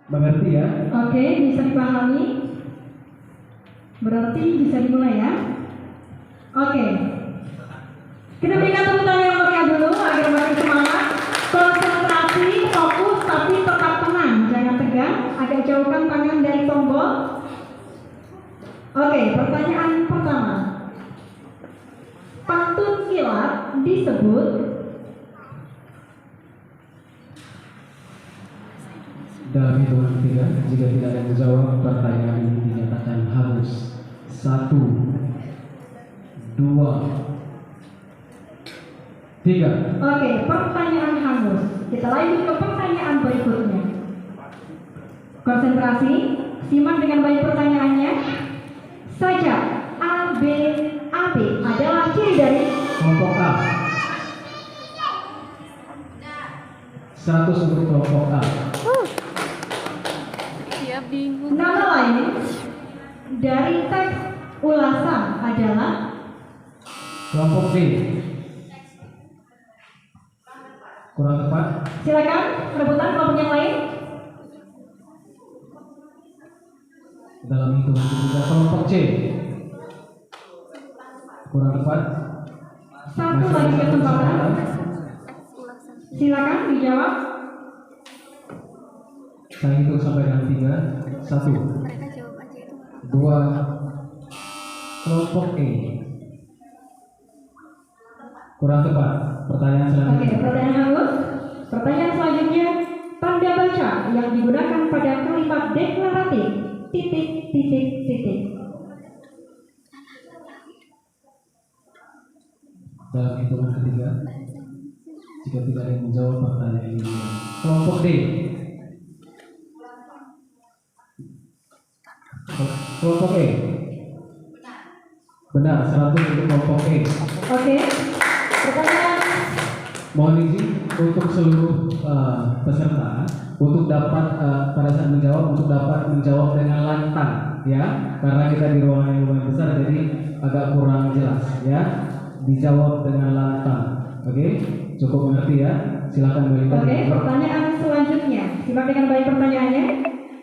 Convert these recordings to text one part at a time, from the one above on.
Mengerti ya? Oke, bisa dipahami. Berarti bisa dimulai ya. Oke. Kita berikan tepuk tangan yang meriah dulu agar makin semangat. Konsentrasi, fokus, tapi tetap tenang. Jangan tegang. Agak jauhkan tangan dari tombol. Oke, pertanyaan pertama. Pantun kilat disebut dalam hitungan ketiga, jika tidak ada yang menjawab, pertanyaan ini dinyatakan harus. 1, 2, 3. Oke, pertanyaan hangus. Kita lanjut ke pertanyaan berikutnya. Konsentrasi, simak dengan baik pertanyaannya. Sajak A, B, AB adalah ciri dari Kelompok A. 100 untuk kelompok A. Ya bingung. nama lain dari teks ulasan adalah Kelompok B. Kurang tepat. silakan rebutan kelompok yang lain. Dalam hitungan ketiga, kelompok C. Kurang tepat. Satu lagi kesempatan. Silakan dijawab. Saya hitung sampai dengan 3. 1, Mereka jawab aja itu. 2. Kelompok E. Kurang tepat. Pertanyaan Oke, selanjutnya. pertanyaan hangus. Pertanyaan selanjutnya, tanda baca yang digunakan pada kalimat deklaratif titik titik titik. Dalam hitungan ketiga, jika tidak ada yang menjawab, pertanyaan ini. Kelompok D. Kelompok E. Benar, 100 untuk kelompok E. Oke, pertanyaan Mohon izin untuk seluruh peserta untuk dapat pada saat menjawab, untuk dapat menjawab dengan lantang ya, karena kita di ruangan yang lumayan besar jadi agak kurang jelas ya. Dijawab dengan lantang. Oke, cukup mengerti ya. Silakan berikan. Oke, pertanyaan selanjutnya. Simak dengan baik pertanyaannya.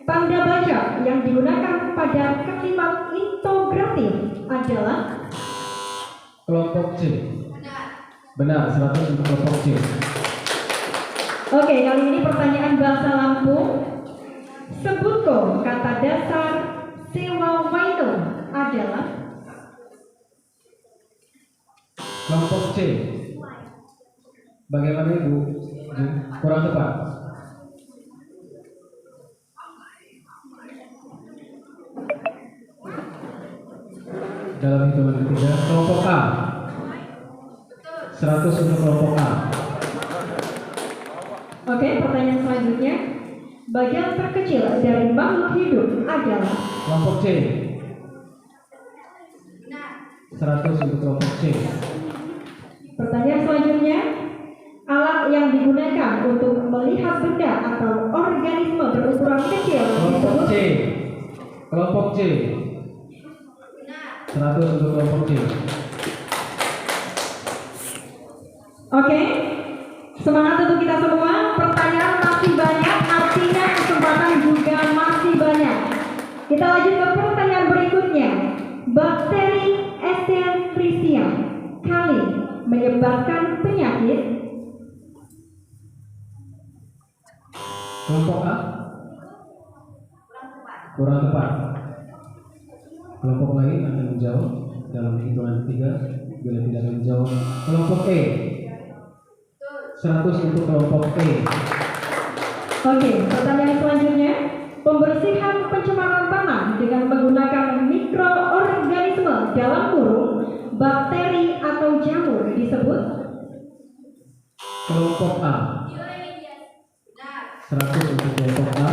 Tanda baca yang digunakan pada kalimat integratif adalah Kelompok C. Benar, 100 untuk kelompok C. Oke, kali ini pertanyaan bahasa Lampung. Sebutko kata dasar sewa waino adalah Kelompok C. Bagaimana Ibu? Kurang tepat. Dalam hitungan ketiga, kelompok A. 100 untuk kelompok A. Oke, pertanyaan selanjutnya. Bagian terkecil dari makhluk hidup adalah Kelompok C. 100 untuk kelompok C. pertanyaan selanjutnya. Alat yang digunakan untuk melihat benda atau organisme berukuran kecil Kelompok disebut C. Kelompok C. 100 untuk kelompok C. Oke, semangat untuk kita semua. Pertanyaan masih banyak, artinya kesempatan juga masih banyak. Kita lanjut ke pertanyaan berikutnya. Bakteri Escherichia coli menyebabkan penyakit. Kelompok A. Kurang tepat. Kelompok lain akan menjawab dalam hitungan 3. Bila tidak akan menjawab, kelompok E. 100 untuk kelompok E. Oke, pertanyaan selanjutnya. Pembersihan pencemaran tanah dengan menggunakan mikroorganisme dalam kurung bakteri atau jamur disebut Kelompok A. 100 untuk kelompok A.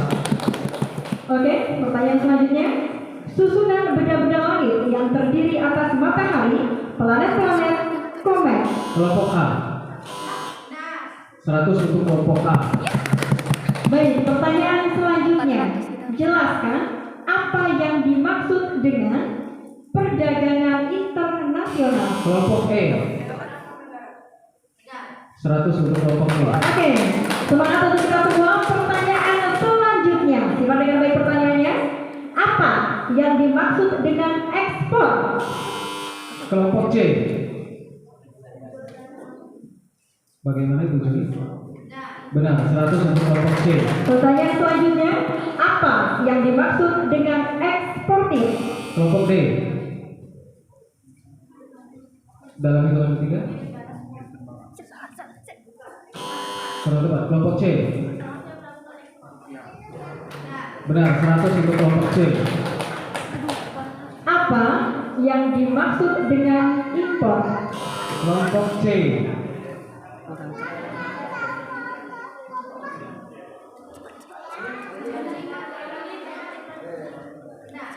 Oke, pertanyaan selanjutnya. Susunan benda-benda langit yang terdiri atas matahari, planet-planet, komet. Kelompok A. 100 untuk kelompok A. Baik, pertanyaan selanjutnya. Jelaskan apa yang dimaksud dengan perdagangan internasional. Kelompok E. 100 untuk kelompok E. Oke, semangat untuk kita semua. Pertanyaan selanjutnya. yang dimaksud dengan ekspor? Kelompok C. Bagaimana Ibu Juli? Benar, 100 untuk kelompok C. Pertanyaan selanjutnya, apa yang dimaksud dengan eksportir? Kelompok D. Dalam hitungan ketiga. Tepat. Kelompok C. Benar, 100 untuk kelompok C. Apa yang dimaksud dengan impor? Kelompok C.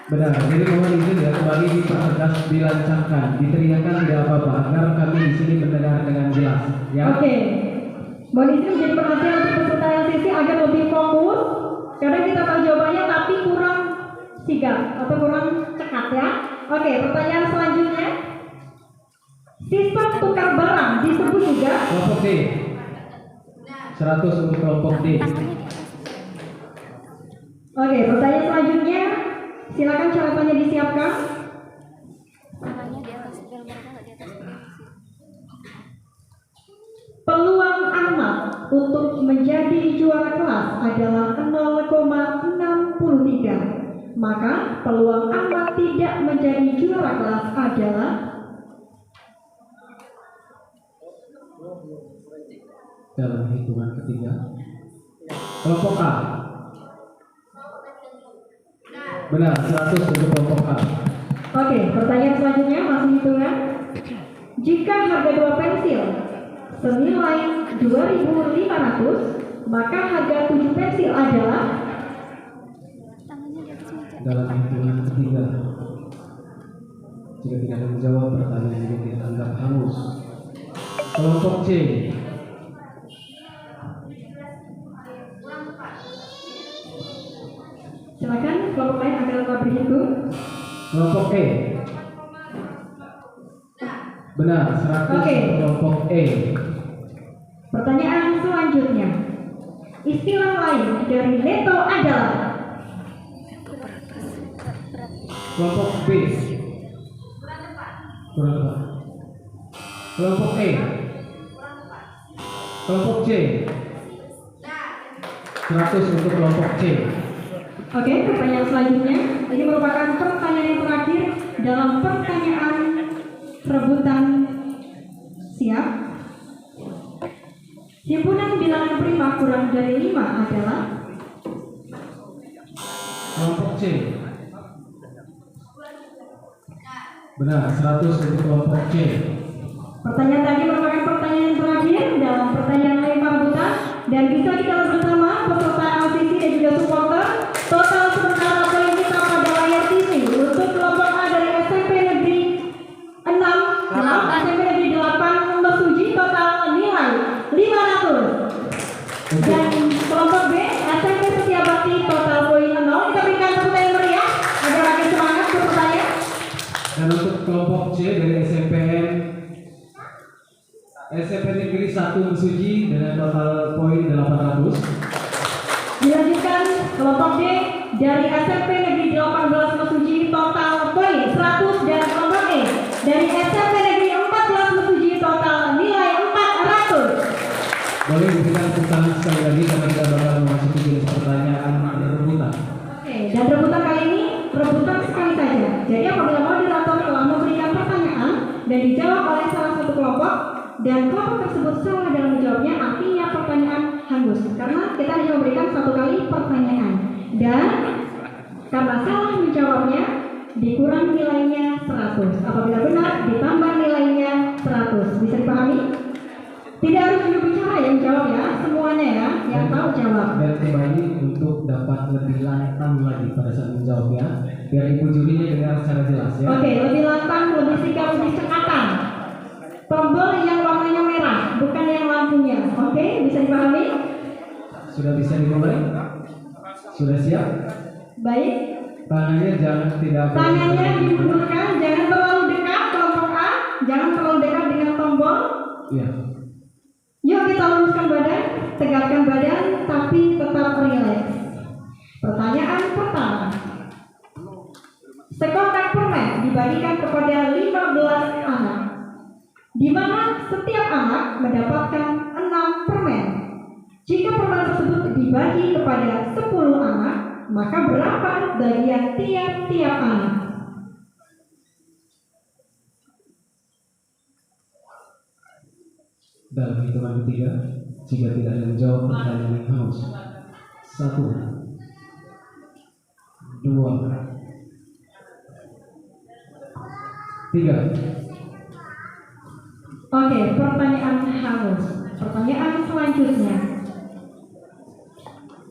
Benar, jadi mohon izin ya kembali dipertegas, dilancarkan, diteriakkan tidak apa-apa agar kami di sini mendengar dengan jelas. Ya. Oke. Mohon izin menjadi perhatian untuk peserta LCC agar lebih fokus. Kadang kita tahu jawabannya tapi kurang sigap atau kurang cekat ya. Oke, pertanyaan selanjutnya. Sistem tukar barang disebut juga Kelompok D. 100 untuk kelompok D. Oke, pertanyaan selanjutnya. Silakan catatannya disiapkan. Namanya di atas gambarnya, nggak di atas gambar. Peluang Ahmad untuk menjadi juara kelas adalah 0,63. Maka peluang Ahmad tidak menjadi juara kelas adalah Dalam hitungan ketiga. Kelompok A. Benar, 100 untuk kelompok A. Oke, pertanyaan selanjutnya masih hitungan. Jika harga 2 pensil senilai 2.500, maka harga 7 pensil adalah Tangannya di atas meja. Dalam hitungan ketiga. Jika tidak ada yang menjawab, pertanyaan ini dianggap hangus. Kelompok C. silakan kelompok lain agar tetap berhitung. Kelompok E. Benar, 100 Oke. untuk kelompok E. Pertanyaan selanjutnya. Istilah lain dari neto adalah Kelompok B. Kurang tepat. Kelompok E. Kelompok C. 100 untuk kelompok C. Oke, pertanyaan selanjutnya. Ini merupakan pertanyaan yang terakhir dalam pertanyaan rebutan. Siap? Himpunan bilangan prima kurang dari 5 adalah Kelompok C. Benar, 100 untuk kelompok C. pertanyaan tadi merupakan pertanyaan yang terakhir dalam pertanyaan lempar rebutan dan bisa kita lihat bersama peserta LCC dan juga supporter. Total sementara poin kita pada layar TV untuk kelompok A dari SMP Negeri 6, SMP Negeri 8 Mesuji total nilai 500. Dan kelompok B SMP Setia Bakti total poin 0. Kita berikan tepuk tangan meriah agar makin semangat bertanya. Dan untuk kelompok C dari SMP Negeri 1 Mesuji dengan total poin 800. Dilanjutkan kelompok D dari SMP Negeri 18 Mesuji total poin 100 dan kelompok E dari SMP Negeri 14 Mesuji total nilai 400. Boleh diberikan tepuk tangan sekali lagi karena kita bakal memasuki jenis pertanyaan rebutan. Oke, dan rebutan kali ini rebutan sekali saja. Jadi apabila moderator telah memberikan pertanyaan dan dijawab oleh salah satu kelompok dan kelompok tersebut salah dalam menjawabnya, artinya pertanyaan hangus karena kita hanya memberikan satu kali pertanyaan dan karena salah menjawabnya dikurang nilainya 100. Apabila benar ditambah nilainya 100. Bisa dipahami? Tidak harus juru bicara yang jawab ya, semuanya ya yang tahu jawab. Dan kembali untuk dapat lebih lantang lagi pada saat menjawab ya, biar Ibu Julinya dengar secara jelas ya. Oke, lebih lantang, lebih sigap, lebih cekatan. Tombol yang warnanya merah, bukan yang lampunya. Oke, bisa dipahami? Sudah bisa dimulai? Sudah siap? Baik. Tangannya jangan tidak boleh Tangannya terlalu dekat. diundurkan, jangan terlalu dekat kelompok A, jangan terlalu dekat dengan tombol. Iya. Yuk kita luruskan badan, tegakkan badan, tapi tetap rileks. Pertanyaan pertama. dibagikan kepada 15 anak, di mana setiap anak mendapatkan 6 permen. Jika permen tersebut dibagi kepada 10 anak, maka berapa bagian tiap-tiap anak? Dalam hitungan ketiga, jika tidak ada yang menjawab pertanyaan yang harus. 1, 2, 3. Oke, pertanyaan halus. Pertanyaan selanjutnya.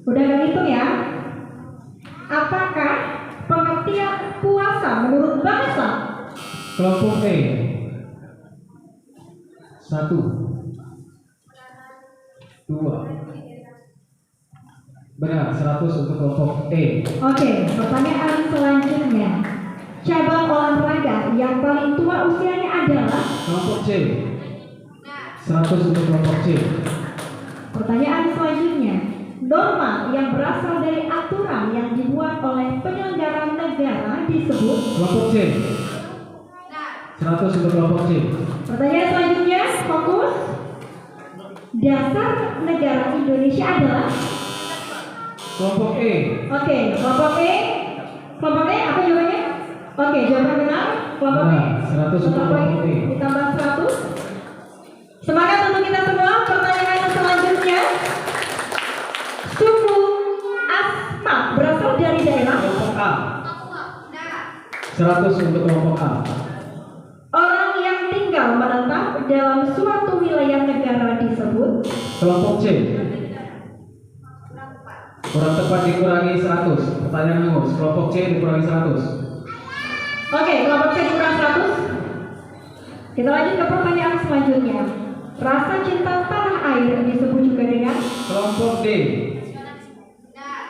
Udah gak hitung ya? Apakah pengertian puasa menurut bahasa? Kelompok E. 1, 2. Benar, 100 untuk kelompok E. Oke, pertanyaan selanjutnya. Cabang olahraga yang paling tua usianya adalah? Kelompok C. 100 untuk kelompok C. Pertanyaan selanjutnya. Norma yang berasal dari aturan yang dibuat oleh penyelenggara negara disebut? Kelompok C. 100 untuk kelompok C. Pertanyaan selanjutnya, fokus. Dasar negara Indonesia adalah? Kelompok E. Oke, kelompok E. Kelompok E apa jawabannya? Oke, jawaban benar. Kelompok E. Benar, 100 untuk kelompok E. Ditambah 100. Semangat untuk kita semua. Pertanyaan selanjutnya. Suku Asmat berasal dari daerah? Kelompok A. 100 untuk kelompok A. Orang yang tinggal menetap dalam suatu wilayah negara disebut? Kelompok C. Kurang tepat dikurangi 100. Pertanyaan hangus. Kelompok C dikurangi 100. Oke, kelompok C kurang 100. Kita lanjut ke pertanyaan selanjutnya. Rasa cinta tanah air disebut juga dengan? Kelompok D.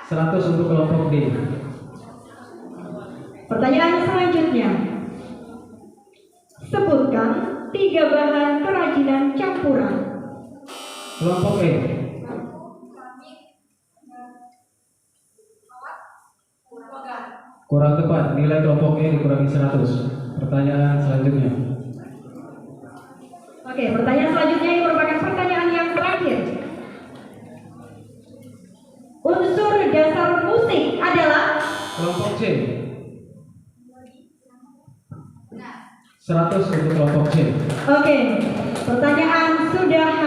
100 untuk kelompok D. Pertanyaan selanjutnya. Sebutkan 3 bahan kerajinan campuran. Kelompok E. Kurang tepat, nilai kelompok E dikurangi 100. Pertanyaan selanjutnya. Oke, pertanyaan selanjutnya ini merupakan pertanyaan yang terakhir. Unsur dasar musik adalah? Kelompok C. 100 untuk kelompok C. Oke, pertanyaan sudah habis.